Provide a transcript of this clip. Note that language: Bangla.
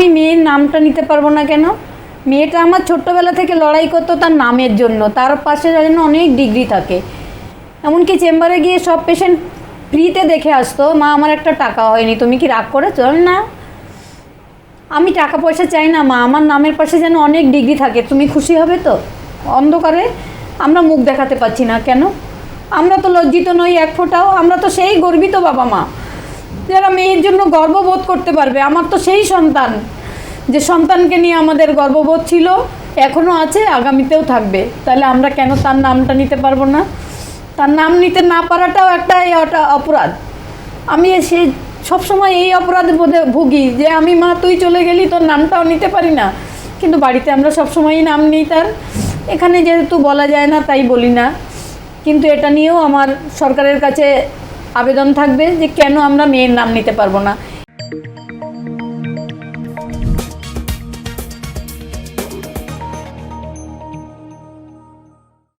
আমি মেয়ের নামটা নিতে পারবো না কেন? মেয়েটা আমার ছোট্টবেলা থেকে লড়াই করতো তার নামের জন্য, তার পাশে যেন অনেক ডিগ্রি থাকে। এমনকি চেম্বারে গিয়ে সব পেশেন্ট ফ্রিতে দেখে আসতো, মা আমার একটা টাকা হয়নি, তুমি কি রাগ করেছো? না, আমি টাকা পয়সা চাই না মা, আমার নামের পাশে যেন অনেক ডিগ্রি থাকে, তুমি খুশি হবে তো? অন্ধকারে আমরা মুখ দেখাতে পারছি না কেন? আমরা তো লজ্জিত নই এক ফোঁটাও, আমরা তো সেই গর্বিত বাবা মা যারা মেয়ের জন্য গর্ববোধ করতে পারবে। আমার তো সেই সন্তান, যে সন্তানকে নিয়ে আমাদের গর্ববোধ ছিল, এখনও আছে, আগামীতেও থাকবে। তাহলে আমরা কেন তার নামটা নিতে পারবো না? তার নাম নিতে না পারাটাও একটা অপরাধ। আমি সবসময় এই অপরাধ বোধে ভুগি যে আমি মা তুই চলে গেলি, তোর নামটাও নিতে পারি না। কিন্তু বাড়িতে আমরা সবসময়ই নাম নিই তার, এখানে যেহেতু বলা যায় না তাই বলি না। কিন্তু এটা নিয়েও আমার সরকারের কাছে আবেদন থাকবে যে কেন আমরা মেয়ের নাম নিতে পারবো না।